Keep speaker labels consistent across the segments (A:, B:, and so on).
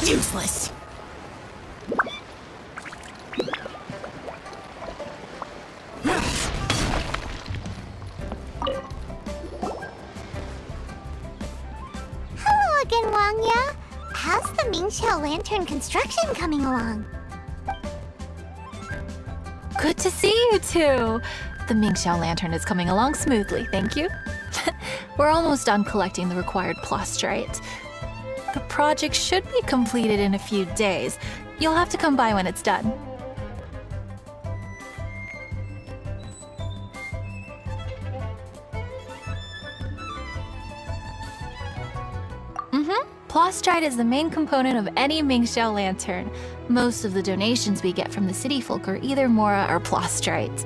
A: Useless.
B: Hello again, Wangya. How's the Mingxiao lantern construction coming along?
C: Good to see you too. The Mingxiao lantern is coming along smoothly, thank you. We're almost done collecting the required plastrite. The project should be completed in a few days. You'll have to come by when it's done. Plastrite is the main component of any Mingxiao lantern. Most of the donations we get from the city folk are either Mora or plastrite.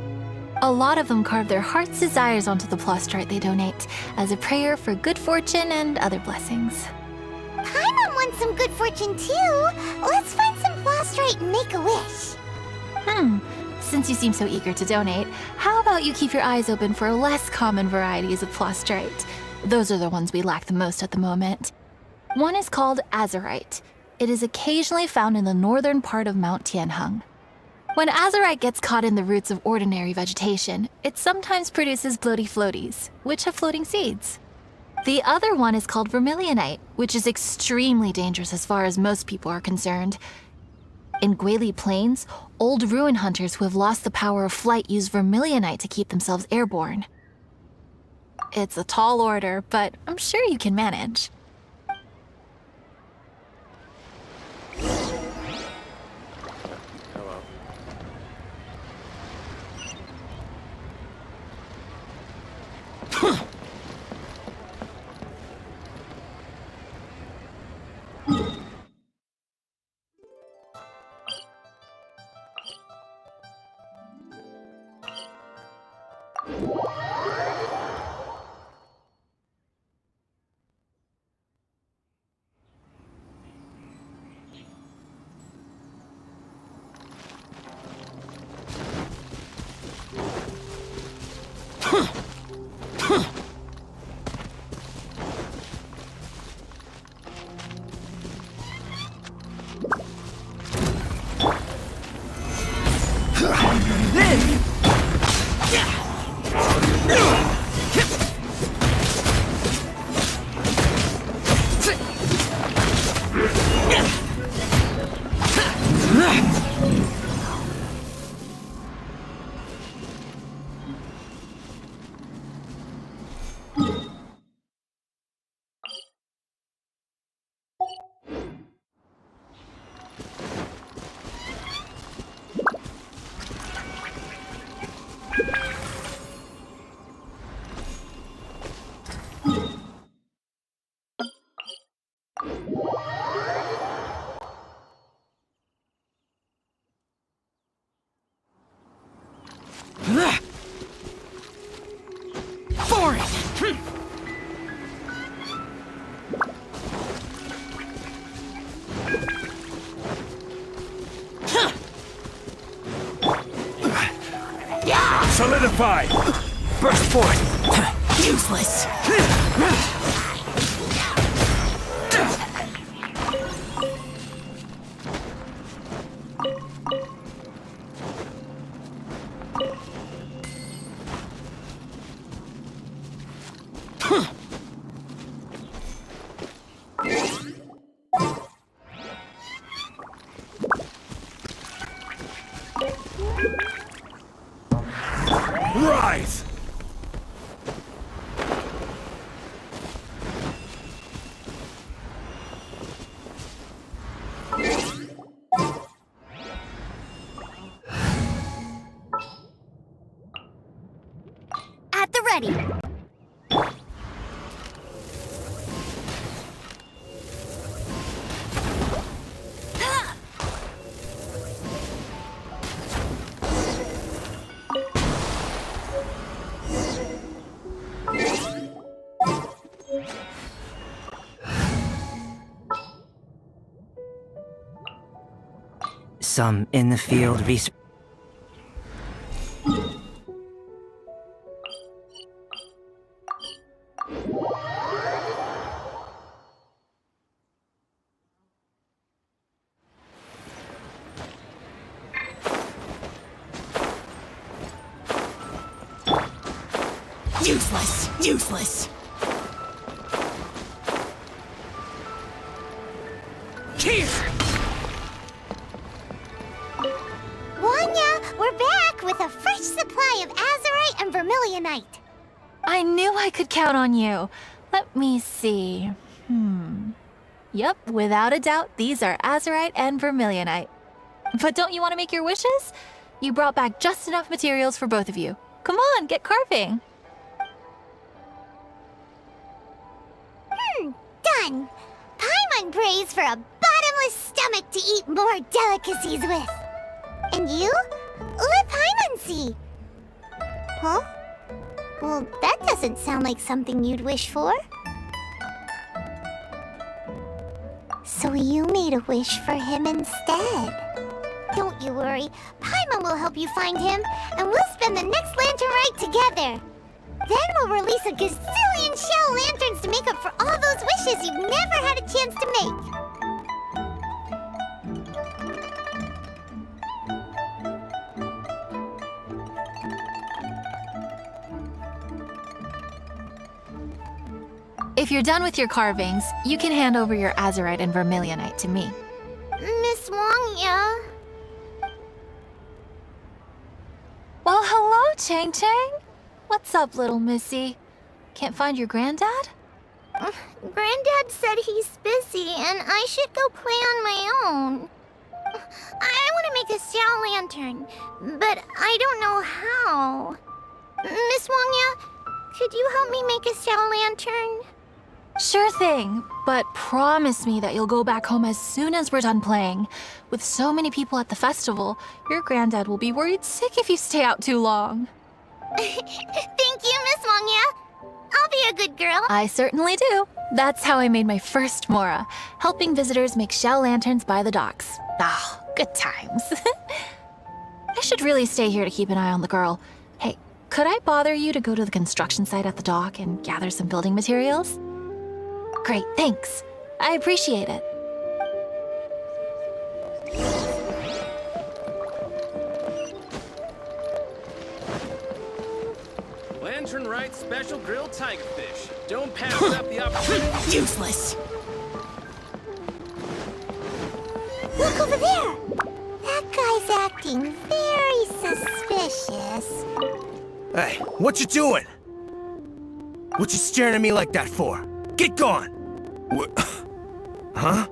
C: A lot of them carve their heart's desires onto the plastrite they donate, as a prayer for good fortune and other blessings.
B: Paimon wants some good fortune too. Let's find some plastrite and make a wish.
C: Since you seem so eager to donate, how about you keep your eyes open for less common varieties of plastrite? Those are the ones we lack the most at the moment. One is called azurite. It is occasionally found in the northern part of Mount Tianheng. When azurite gets caught in the roots of ordinary vegetation, it sometimes produces bloaty floaties, which have floating seeds. The other one is called vermilionite, which is extremely dangerous as far as most people are concerned. In Guili Plains, old ruin hunters who have lost the power of flight use vermilionite to keep themselves airborne. It's a tall order, but I'm sure you can manage.
A: Solidify! Burst forth! Useless! Rise!
B: At the ready.
D: Some in the field research.
A: Useless! Useless! Here!
B: Wanya, we're back with a fresh supply of azurite and vermilionite.
C: I knew I could count on you. Let me see. Yep, without a doubt, these are azurite and vermilionite. But don't you want to make your wishes? You brought back just enough materials for both of you. Come on, get carving.
B: Done. Paimon prays for a bottomless stomach to eat more delicacies with. And you? Let Paimon see. Huh? Well, that doesn't sound like something you'd wish for. So you made a wish for him instead. Don't you worry. Paimon will help you find him, and we'll spend the next lantern rite together. Then we'll release a gazillion shell lanterns to make up for all those wishes you've never had a chance to make.
C: If you're done with your carvings, you can hand over your azurite and vermilionite to me.
B: Miss Wangya.
C: Well, hello, Chang Chang. What's up, little missy? Can't find your granddad?
B: Granddad said he's busy and I should go play on my own. I want to make a shell lantern, but I don't know how. Miss Wangya, could you help me make a shell lantern?
C: Sure thing, but promise me that you'll go back home as soon as we're done playing. With so many people at the festival, your granddad will be worried sick if you stay out too long.
B: Thank you, Miss Wangya. I'll be a good girl.
C: I certainly do. That's how I made my first Mora, helping visitors make shell lanterns by the docks. Ah, good times. I should really stay here to keep an eye on the girl. Hey, could I bother you to go to the construction site at the dock and gather some building materials? Great, thanks. I appreciate it.
D: Lantern Rite Special Grilled Tigerfish. Don't pass up the opportunity.
A: Useless!
B: Look over there. That guy's acting very suspicious.
A: Hey, what you doing? What you staring at me like that for? Get gone! Huh?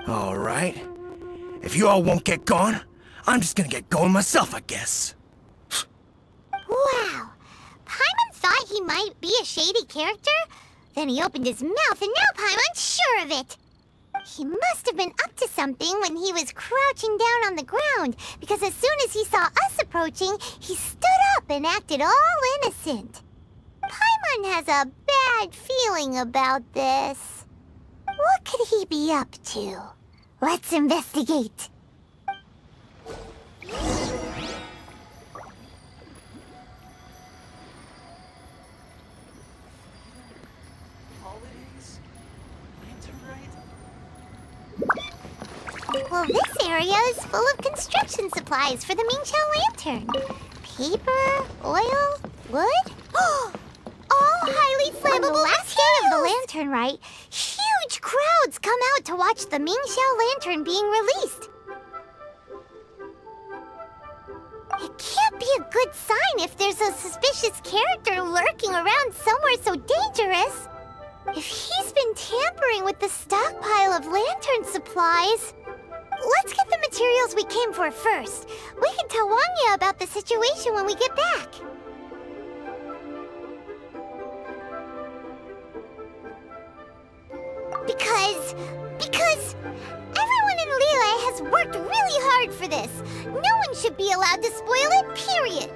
A: All right. If you all won't get gone, I'm just gonna get going myself, I guess.
B: Wow. Paimon thought he might be a shady character? Then he opened his mouth and now Paimon's sure of it. He must have been up to something when he was crouching down on the ground, because as soon as he saw us approaching, he stood up and acted all innocent. Paimon has a bad feeling about this. What could he be up to? Let's investigate. Well, this area is full of construction supplies for the Mingqiao lantern. Paper, oil, wood. All highly flammable. On the last day of the lantern rite, huge crowds come out to watch the Mingqiao lantern being released. It can't be a good sign if there's a suspicious character lurking around somewhere so dangerous. If he's been tampering with the stockpile of lantern supplies... Let's get the materials we came for first. We can tell Wangya about the situation when we get back. Because everyone in Liyue has worked really hard for this. No one should be allowed to spoil it, period.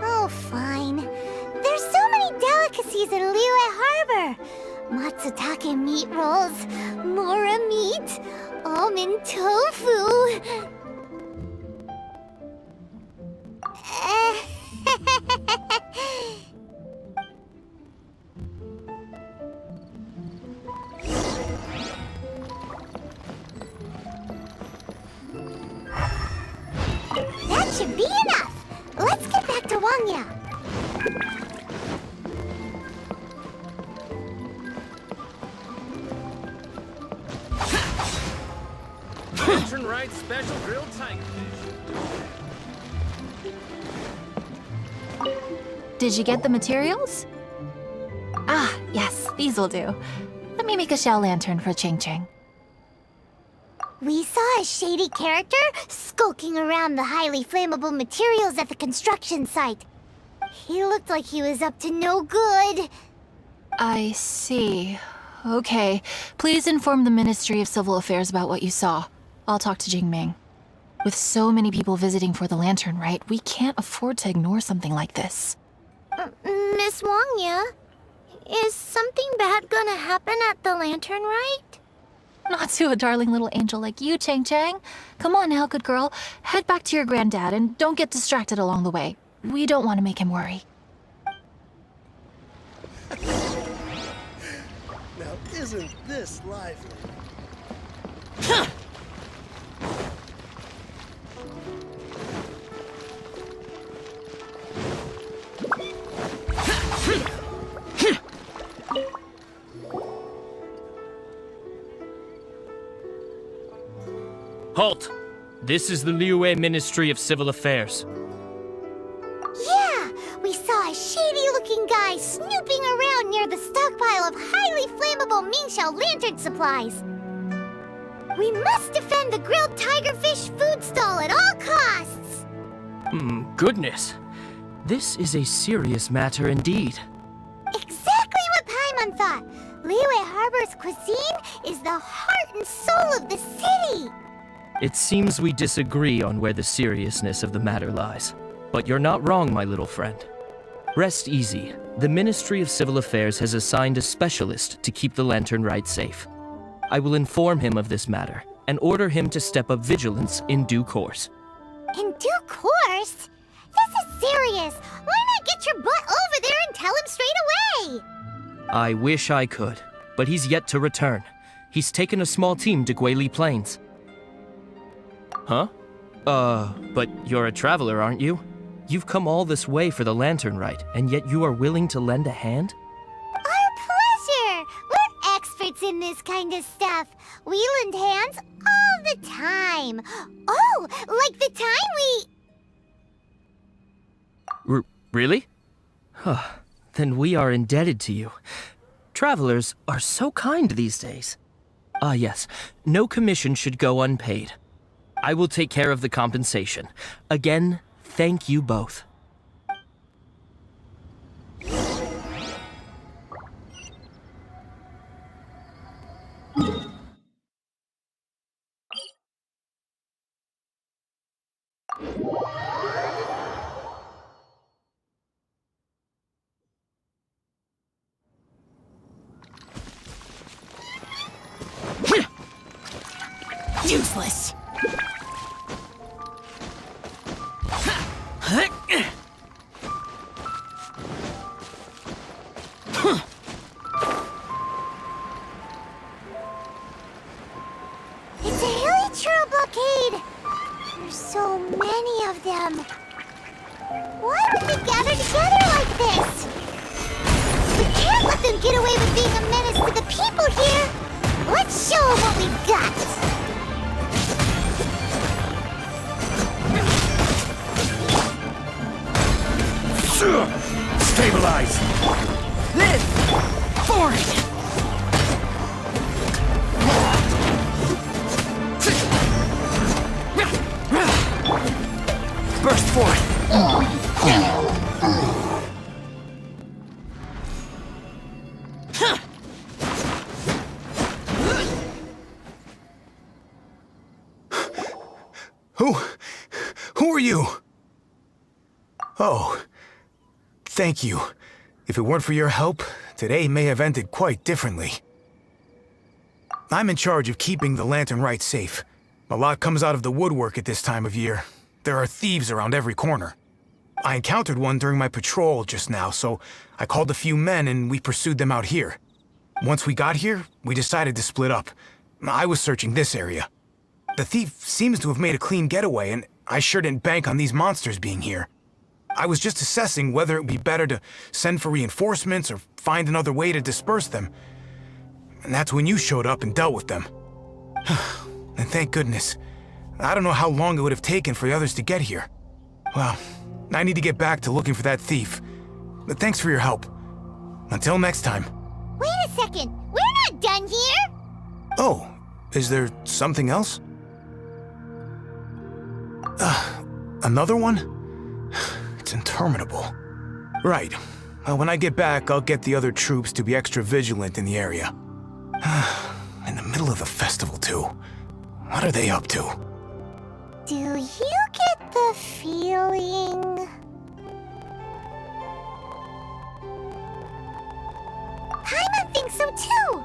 B: Oh, fine. There's so many delicacies in Liyue Harbor. Matsutake meat rolls, mora meat, almond tofu. That should be enough. Let's get back to Wangya.
D: Right special grilled tiger fish.
C: Did you get the materials? Ah, yes, these will do. Let me make a shell lantern for Ching Ching.
B: We saw a shady character skulking around the highly flammable materials at the construction site. He looked like he was up to no good.
C: I see. Okay. Please inform the Ministry of Civil Affairs about what you saw. I'll talk to Jingming. With so many people visiting for the lantern rite, we can't afford to ignore something like this.
B: Miss Wangya, is something bad gonna happen at the lantern rite?
C: Not to a darling little angel like you, Chang Chang. Come on now, good girl. Head back to your granddad and don't get distracted along the way. We don't want to make him worry.
E: Now, isn't this lively?
D: Halt! This is the Liyue Ministry of Civil Affairs.
B: Yeah, we saw a shady-looking guy snooping around near the stockpile of highly flammable Mingxiao lantern supplies. We must defend the grilled tigerfish food stall at all costs!
D: Goodness. This is a serious matter indeed.
B: Exactly what Paimon thought! Liyue Harbor's cuisine is the heart and soul of the city!
D: It seems we disagree on where the seriousness of the matter lies. But you're not wrong, my little friend. Rest easy. The Ministry of Civil Affairs has assigned a specialist to keep the lantern rite safe. I will inform him of this matter and order him to step up vigilance in due course.
B: In due course? This is serious! Why not get your butt over there and tell him straight away?
D: I wish I could, but he's yet to return. He's taken a small team to Guili Plains. Huh? But you're a traveler, aren't you? You've come all this way for the lantern rite, and yet you are willing to lend a hand?
B: Our pleasure! We're experts in this kind of stuff. We lend hands all the time. Oh, like the time we...
D: Really? Huh. Then we are indebted to you. Travelers are so kind these days. Ah, yes. No commission should go unpaid. I will take care of the compensation. Again, thank you both.
A: Useless!
B: It's a hilly churro blockade! There's so many of them. Why would they gather together like this? We can't let them get away with being a menace to the people here! Let's show them what we've got!
A: Stabilize! Live! Forward! Burst forth! Who are you? Oh, thank you. If it weren't for your help, today may have ended quite differently. I'm in charge of keeping the lantern rite safe. A lot comes out of the woodwork at this time of year. There are thieves around every corner. I encountered one during my patrol just now, so I called a few men and we pursued them out here. Once we got here, we decided to split up. I was searching this area. The thief seems to have made a clean getaway, and I sure didn't bank on these monsters being here. I was just assessing whether it would be better to send for reinforcements or find another way to disperse them. And that's when you showed up and dealt with them. And thank goodness, I don't know how long it would have taken for the others to get here. Well, I need to get back to looking for that thief. But thanks for your help. Until next time.
B: Wait a second. We're not done here.
A: Oh, is there something else? Another one? It's interminable. Right. Well, when I get back, I'll get the other troops to be extra vigilant in the area. In the middle of the festival, too. What are they up to?
B: Do you get the feeling... Paimon thinks so too!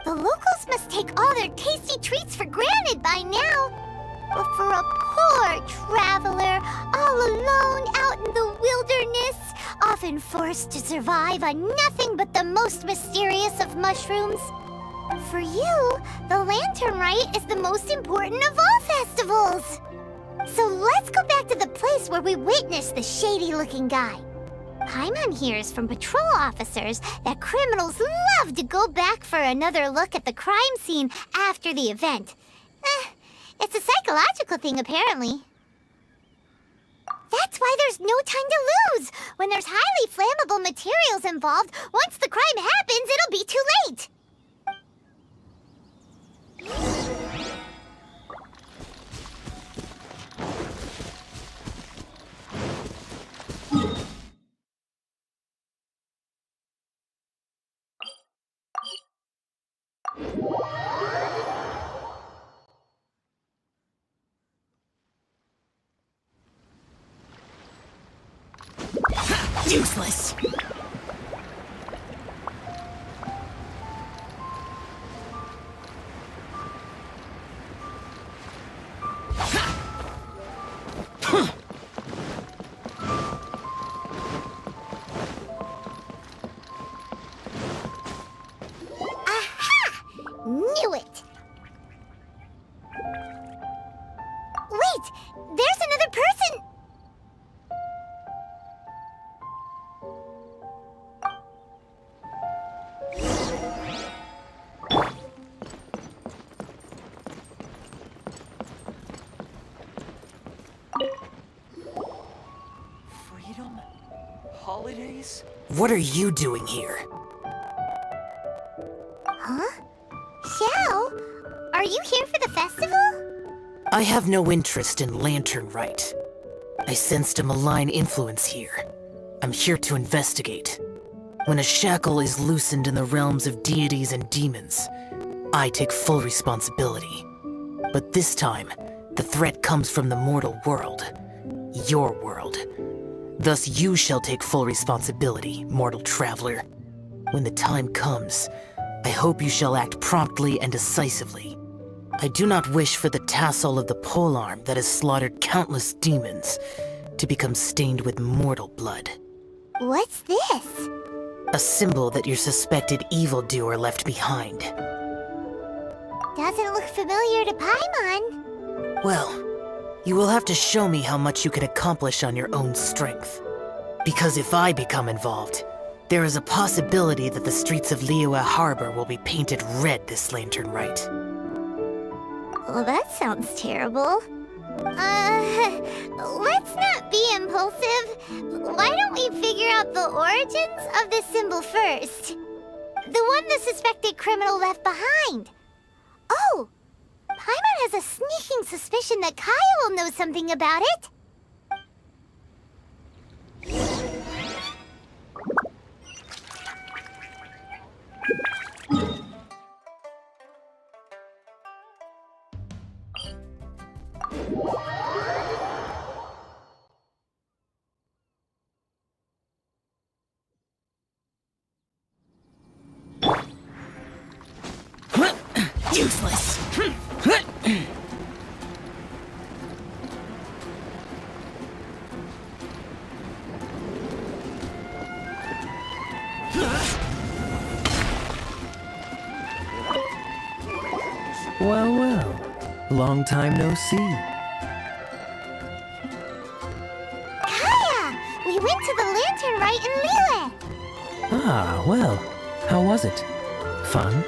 B: The locals must take all their tasty treats for granted by now. But for a poor traveler, all alone out in the wilderness, often forced to survive on nothing but the most mysterious of mushrooms. For you, the Lantern Rite is the most important of all festivals. So let's go back to the place where we witnessed the shady-looking guy. Paimon hears from patrol officers that criminals love to go back for another look at the crime scene after the event. It's a psychological thing, apparently. That's why there's no time to lose. When there's highly flammable materials involved, once the crime happens, it'll be too late.
F: Useless.
B: Aha! Knew it! Wait! There's another person!
F: Freedom? Holidays? What are you doing here?
B: Huh? Xiao? Are you here for the festival?
F: I have no interest in Lantern Rite. I sensed a malign influence here. I'm here to investigate. When a shackle is loosened in the realms of deities and demons, I take full responsibility. But this time, the threat comes from the mortal world. Your world. Thus you shall take full responsibility, mortal traveler. When the time comes, I hope you shall act promptly and decisively. I do not wish for the tassel of the polearm that has slaughtered countless demons to become stained with mortal blood.
B: What's this?
F: A symbol that your suspected evildoer left behind.
B: Doesn't look familiar to Paimon.
F: Well, you will have to show me how much you can accomplish on your own strength. Because if I become involved, there is a possibility that the streets of Liyue Harbor will be painted red this Lantern Rite.
B: Well, that sounds terrible. Let's not be impulsive. Why don't we figure out the origins of this symbol first? The one the suspected criminal left behind. Oh! Paimon has a sneaking suspicion that Kaya will know something about it.
F: Useless!
D: Well, well. Long time no see.
B: Kaya! We went to the Lantern Rite in Liyue.
D: Ah, well. How was it? Fun?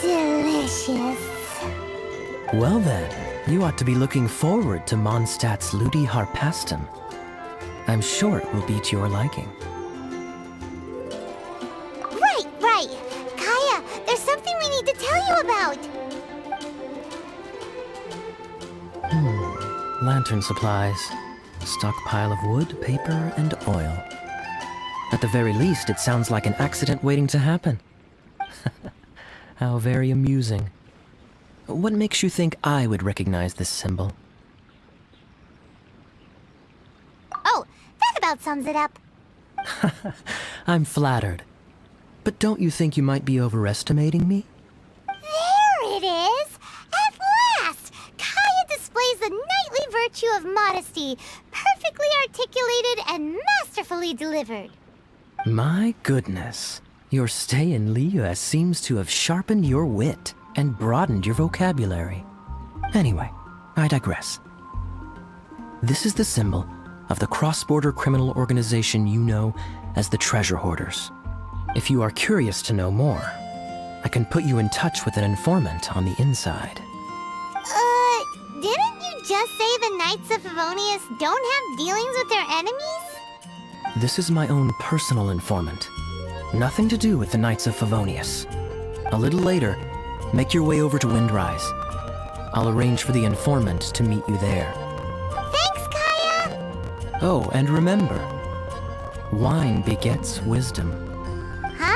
B: Delicious.
D: Well then,
G: You ought to be looking forward to Mondstadt's Ludi Harpastum. I'm sure it will be to your liking.
B: Right. Kaya, there's something we need to tell you about.
G: Lantern supplies. Stockpile of wood, paper, and oil. At the very least, it sounds like an accident waiting to happen. How very amusing. What makes you think I would recognize this symbol?
B: Oh, that about sums it up.
G: I'm flattered. But don't you think you might be overestimating me?
B: There it is! At last! Kaya displays the knightly virtue of modesty, perfectly articulated and masterfully delivered.
G: My goodness. Your stay in Liyue seems to have sharpened your wit and broadened your vocabulary. Anyway, I digress. This is the symbol of the cross-border criminal organization you know as the Treasure Hoarders. If you are curious to know more, I can put you in touch with an informant on the inside.
B: Didn't you just say the Knights of Favonius don't have dealings with their enemies?
G: This is my own personal informant. Nothing to do with the Knights of Favonius. A little later, make your way over to Windrise. I'll arrange for the informant to meet you there.
B: Thanks, Kaya!
G: Oh, and remember, wine begets wisdom.
B: Huh?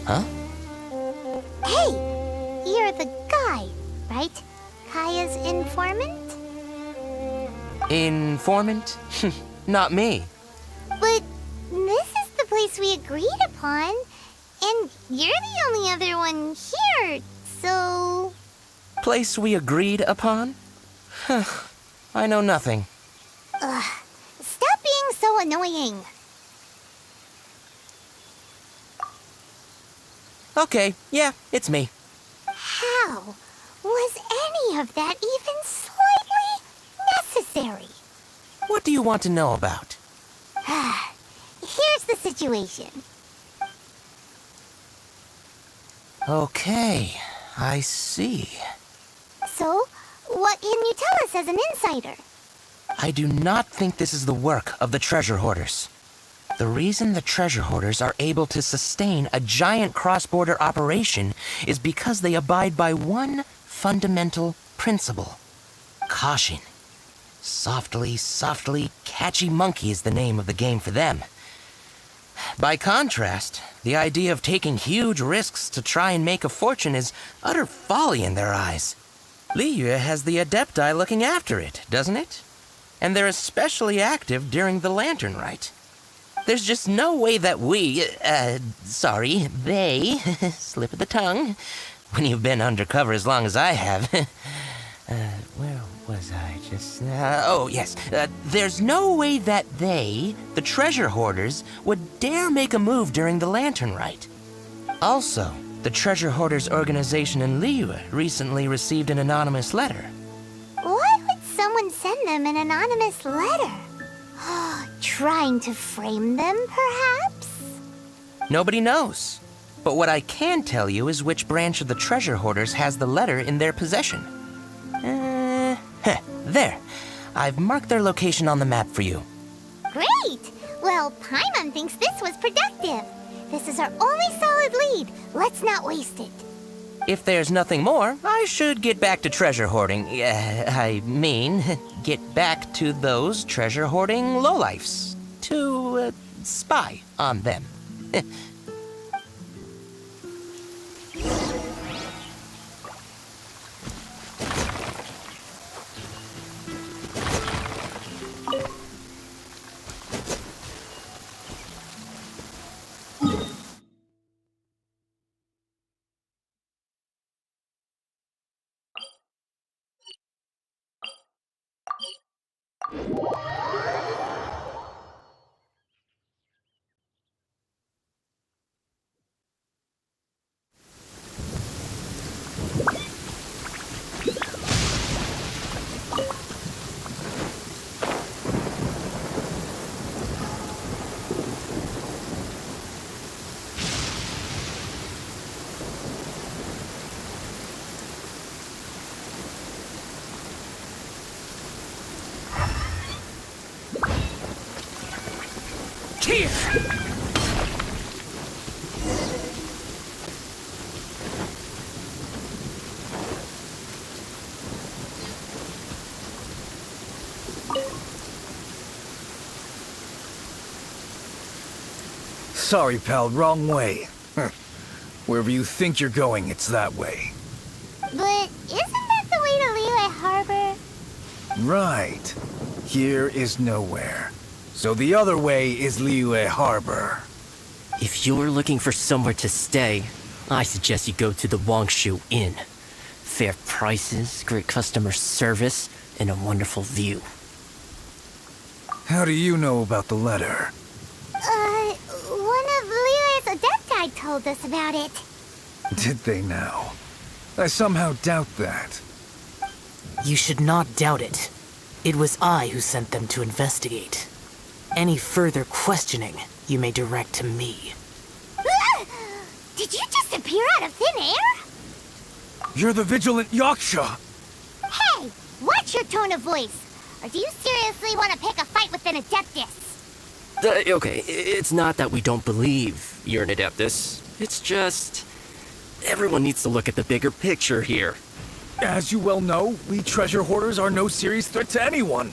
G: Huh?
B: Hey! You're the guy, right? Kaya's informant?
H: Informant? Not me.
B: But this is the place we agreed upon, and you're the only other one here, so...
H: Place we agreed upon? I know nothing.
B: Stop being so annoying.
H: Okay, yeah, it's me.
B: How was any of that even slightly necessary?
H: What do you want to know about?
B: Here's the situation.
H: Okay, I see.
B: So, what can you tell us as an insider?
H: I do not think this is the work of the Treasure Hoarders. The reason the Treasure Hoarders are able to sustain a giant cross-border operation is because they abide by one fundamental principle. Caution. Softly, catchy monkey is the name of the game for them. By contrast, the idea of taking huge risks to try and make a fortune is utter folly in their eyes. Liyue has the Adepti looking after it, doesn't it? And they're especially active during the Lantern Rite. There's just no way that they, slip of the tongue, when you've been undercover as long as I have. Where was I just now? Oh, yes. There's no way that they, the Treasure Hoarders, would dare make a move during the Lantern Rite. Also, the Treasure Hoarders organization in Liyue recently received an anonymous letter.
B: Why would someone send them an anonymous letter? Trying to frame them, perhaps?
H: Nobody knows. But what I can tell you is which branch of the Treasure Hoarders has the letter in their possession. There. I've marked their location on the map for you.
B: Great! Well, Paimon thinks this was productive. This is our only solid lead. Let's not waste it.
H: If there's nothing more, I should get back to treasure hoarding. I mean, get back to those treasure hoarding lowlifes. To spy on them.
A: Here! Sorry, pal, wrong way. Wherever you think you're going, it's that way.
B: But isn't that the way to Liyue Harbor?
A: Right. Here is nowhere. So the other way is Liyue Harbor.
G: If you're looking for somewhere to stay, I suggest you go to the Wangshu Inn. Fair prices, great customer service, and a wonderful view.
A: How do you know about the letter?
B: One of Liyue's Adepti told us about it.
A: Did they now? I somehow doubt that.
F: You should not doubt it. It was I who sent them to investigate. Any further questioning, you may direct to me.
B: Did you just appear out of thin air?
A: You're the vigilant Yaksha!
B: Hey, watch your tone of voice. Or do you seriously want to pick a fight with an Adeptus?
G: Okay, it's not that we don't believe you're an Adeptus. It's just... everyone needs to look at the bigger picture here.
A: As you well know, we treasure hoarders are no serious threat to anyone.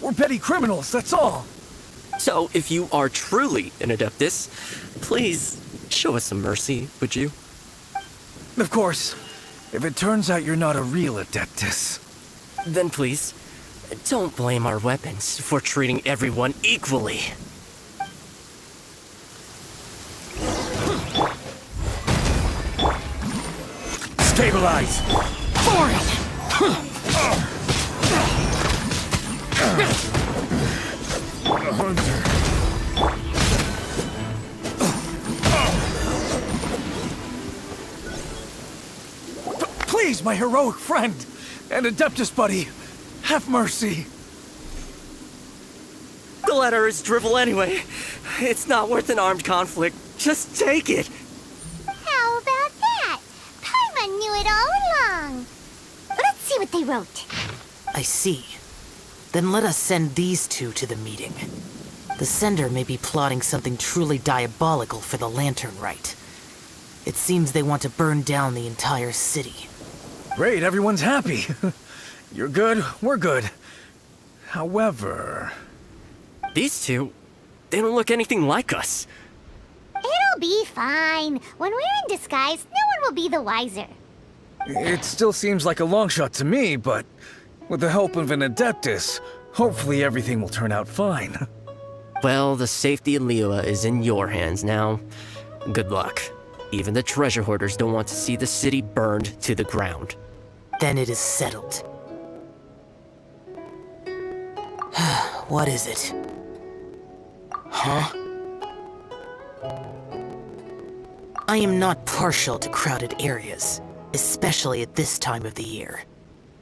A: We're petty criminals, that's all.
G: So, if you are truly an Adeptus, please show us some mercy, would you?
A: Of course. If it turns out you're not a real Adeptus.
G: Then please, don't blame our weapons for treating everyone equally.
A: Stabilize! Please, my heroic friend and Adeptus buddy, have mercy.
G: The letter is drivel anyway. It's not worth an armed conflict. Just take it.
B: How about that? Paimon knew it all along. Let's see what they wrote.
F: I see. Then let us send these two to the meeting. The sender may be plotting something truly diabolical for the Lantern Rite. It seems they want to burn down the entire city.
A: Great, everyone's happy. You're good, we're good. However...
G: These two, they don't look anything like us.
B: It'll be fine. When we're in disguise, no one will be the wiser.
A: It still seems like a long shot to me, but with the help of an Adeptus, hopefully everything will turn out fine.
G: Well, the safety of Liyue is in your hands now. Good luck. Even the treasure hoarders don't want to see the city burned to the ground.
F: Then it is settled. What is it? Huh? I am not partial to crowded areas, especially at this time of the year.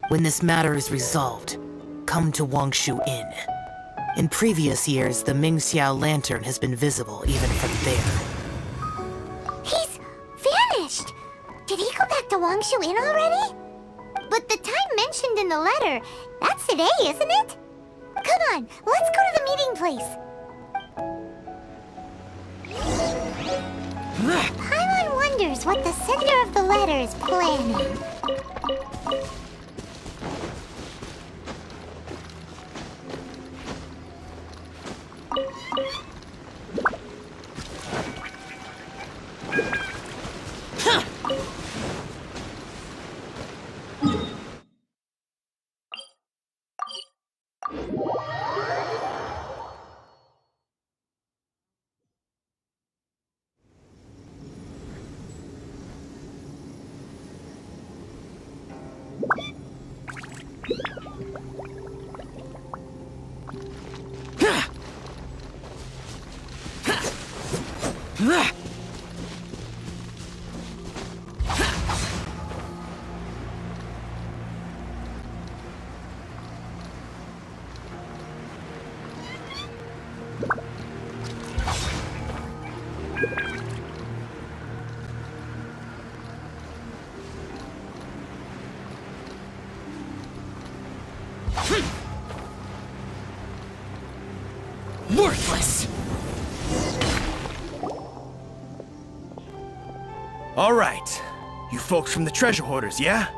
F: When this matter is resolved, come to Wangshu Inn. In previous years, the Mingxiao lantern has been visible even from there.
B: He's vanished! Did he go back to Wangshu Inn already? But the time mentioned in the letter, that's today, isn't it? Come on, let's go to the meeting place. Paimon wonders what the sender of the letter is planning.
F: Worthless!
I: All right. You folks from the treasure hoarders, yeah?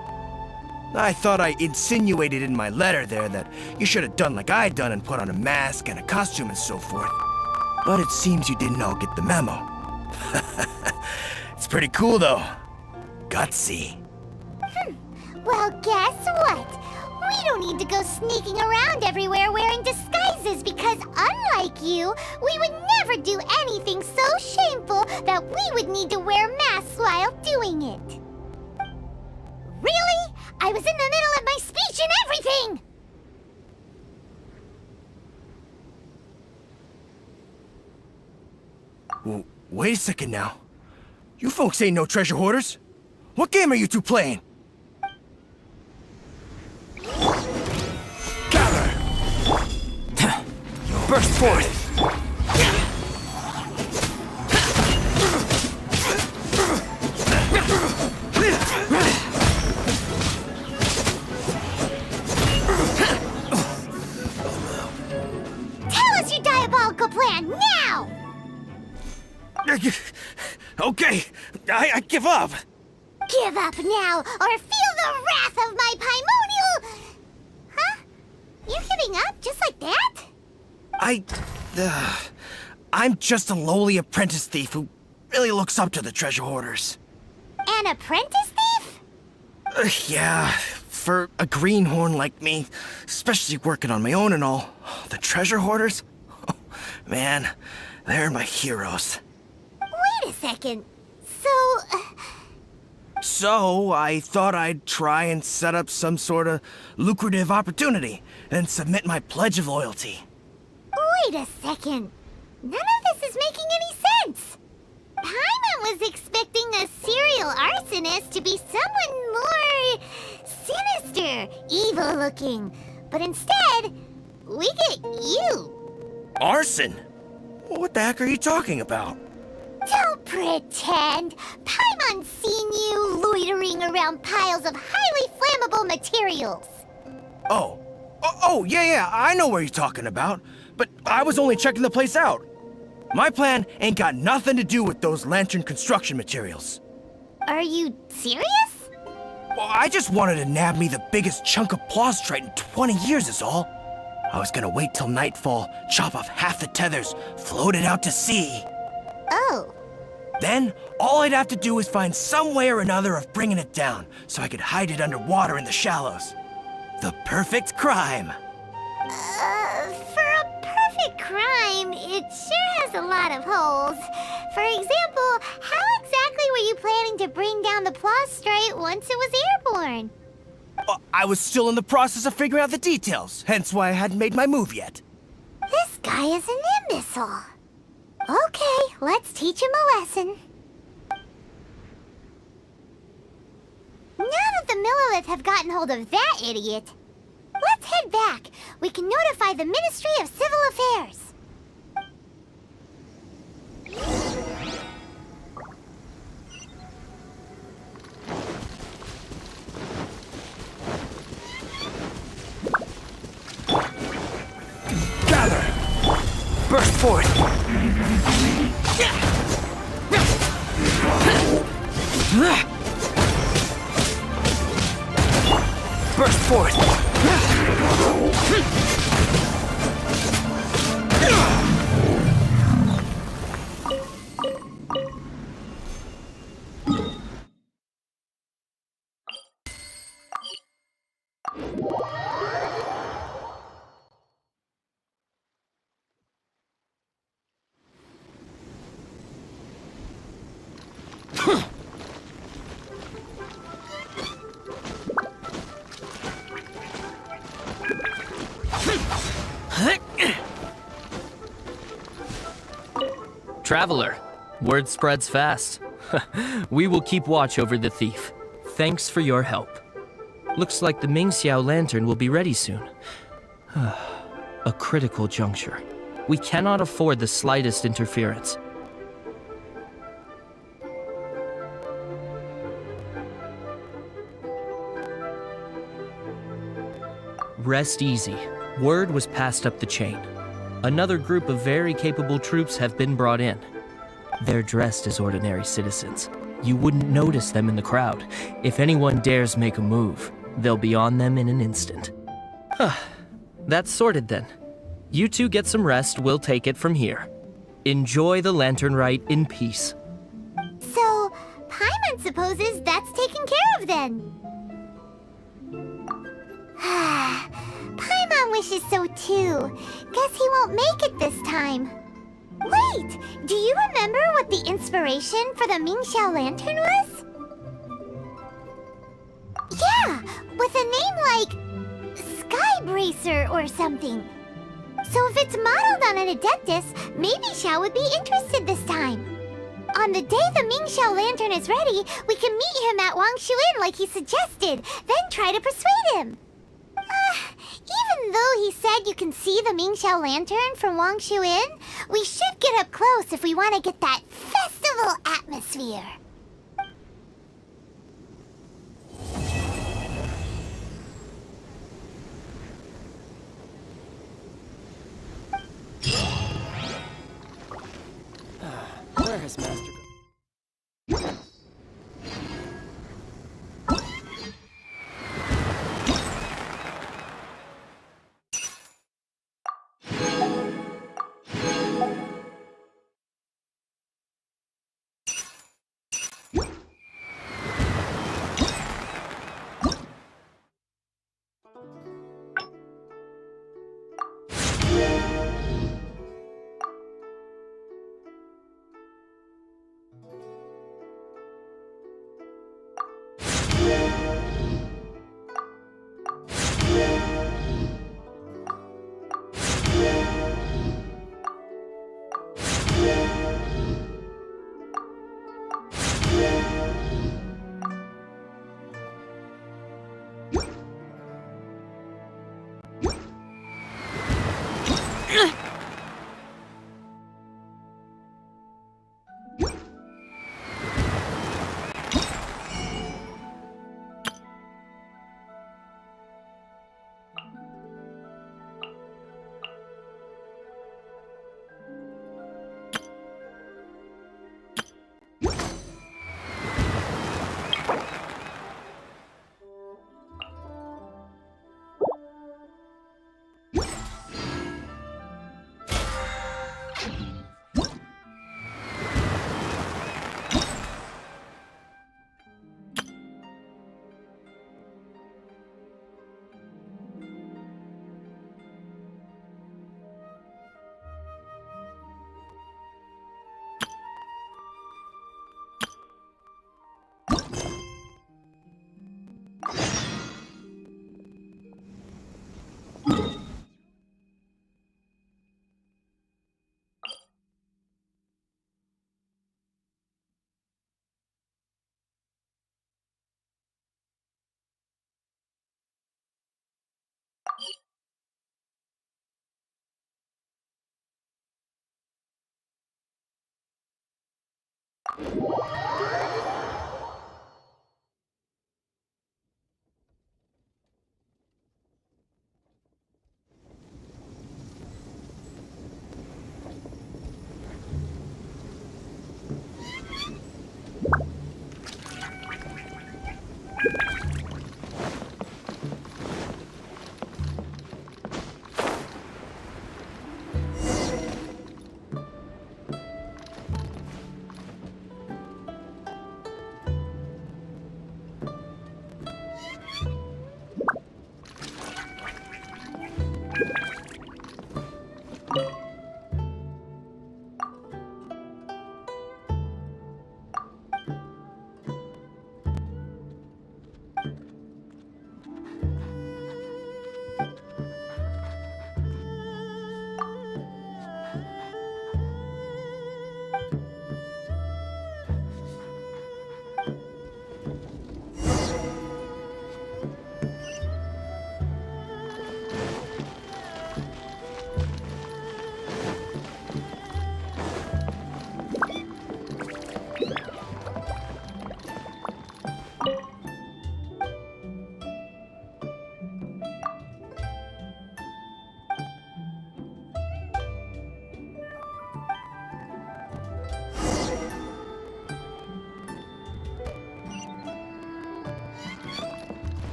I: I thought I insinuated in my letter there that you should have done like I'd done and put on a mask and a costume and so forth. But it seems you didn't all get the memo. It's pretty cool, though. Gutsy.
B: Well, guess what? We don't need to go sneaking around everywhere wearing disguises because unlike you, we would never do anything so shameful that we would need to wear masks while doing it. Really? I was in the middle of my speech and everything!
I: Well, wait a second now. You folks ain't no treasure hoarders. What game are you two playing? Gather! Burst forth!
B: Tell us your diabolical plan now!
I: Okay, I give up.
B: Give up now, or feel the wrath of my Paimonial... Huh? You're giving up just like that?
I: I'm just a lowly apprentice thief who really looks up to the treasure hoarders.
B: An apprentice thief?
I: Yeah, for a greenhorn like me, especially working on my own and all, the treasure hoarders? Man, they're my heroes.
B: Wait a second.
I: So, I thought I'd try and set up some sort of lucrative opportunity and submit my pledge of loyalty.
B: Wait a second. None of this is making any sense. Paimon was expecting a serial arsonist to be someone more sinister, evil-looking. But instead, we get you.
I: Arson? What the heck are you talking about?
B: Don't pretend. Paimon's seen you loitering around piles of highly flammable materials.
I: Oh, yeah, I know what you're talking about. But I was only checking the place out. My plan ain't got nothing to do with those lantern construction materials.
B: Are you serious?
I: Well, I just wanted to nab me the biggest chunk of plaustrite in 20 years is all. I was gonna wait till nightfall, chop off half the tethers, float it out to sea.
B: Oh.
I: Then, all I'd have to do is find some way or another of bringing it down, so I could hide it underwater in the shallows. The perfect crime.
B: For a perfect crime, it sure has a lot of holes. For example, how exactly were you planning to bring down the plaustrite once it was airborne?
I: I was still in the process of figuring out the details, hence why I hadn't made my move yet.
B: This guy is an imbecile. Okay, let's teach him a lesson. None of the Millilith have gotten hold of that idiot. Let's head back. We can notify the Ministry of Civil Affairs.
I: Gather! Burst forth!
F: Burst forth!
D: Traveler, word spreads fast. We will keep watch over the thief. Thanks for your help. Looks like the Mingxiao lantern will be ready soon. A critical juncture. We cannot afford the slightest interference. Rest easy. Word was passed up the chain. Another group of very capable troops have been brought in. They're dressed as ordinary citizens. You wouldn't notice them in the crowd. If anyone dares make a move, they'll be on them in an instant. That's sorted then. You two get some rest, we'll take it from here. Enjoy the lantern rite in peace.
B: So, Paimon supposes that's taken care of then. Paimon wishes so too. Guess he won't make it this time. Wait! Do you remember what the inspiration for the Mingxiao lantern was? Yeah! With a name like Sky Bracer or something. So if it's modeled on an Adeptus, maybe Xiao would be interested this time. On the day the Mingxiao lantern is ready, we can meet him at Wangshuin like he suggested, then try to persuade him. Even though he said you can see the Mingxiao lantern from Wangshuin, we should get up close if we want to get that festival atmosphere.
F: Where has Master gone?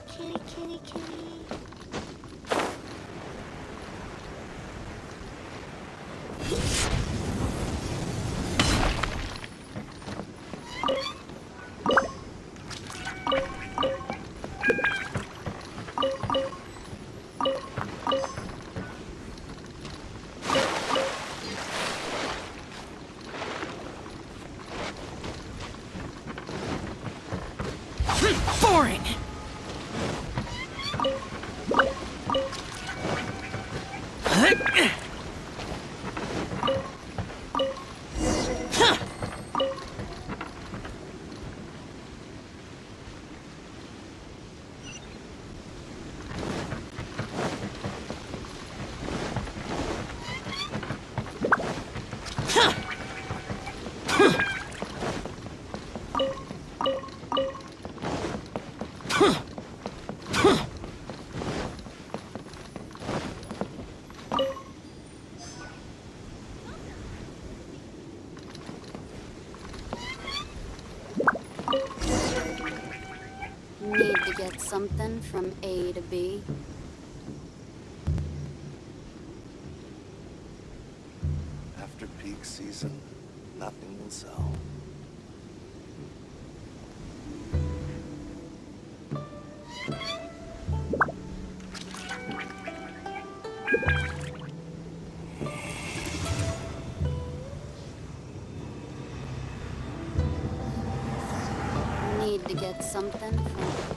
B: Kitty, kitty, kitty.
F: Boring!
J: Need to get something from A to B.
E: After peak season, nothing will sell.
J: Need to get something from...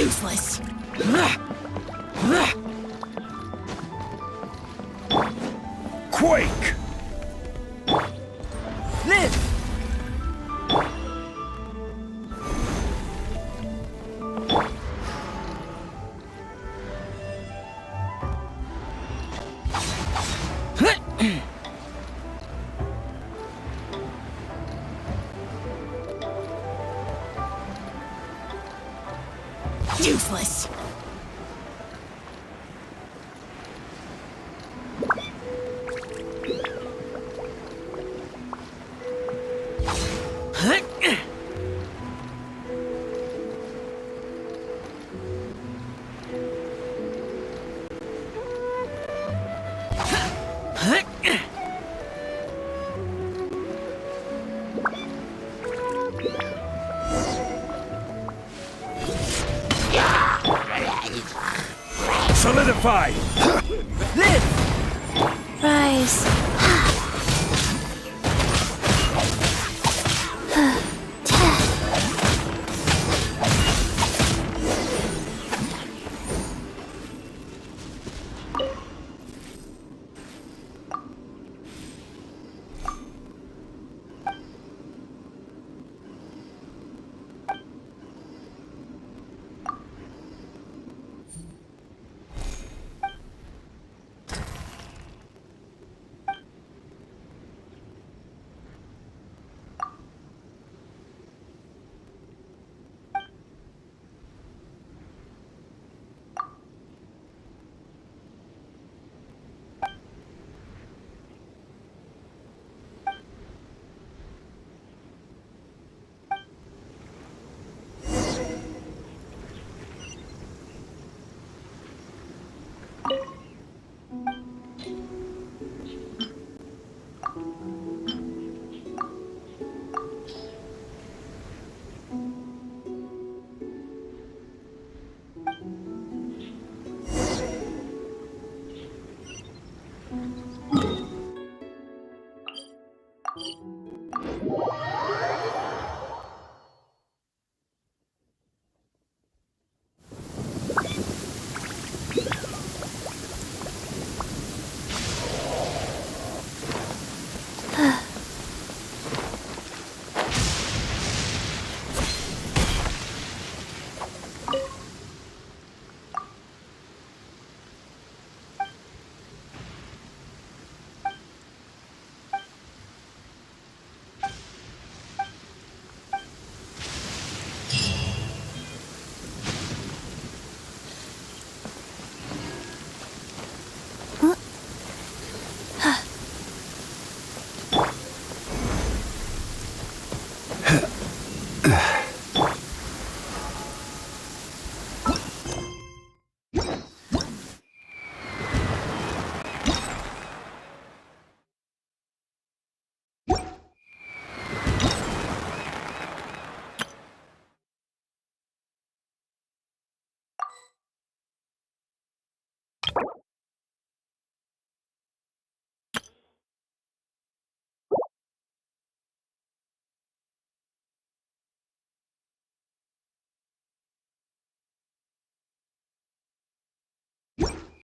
F: Useless.
I: Quake!
F: Live! Useless.
I: Solidify!
F: Live!
C: Rise.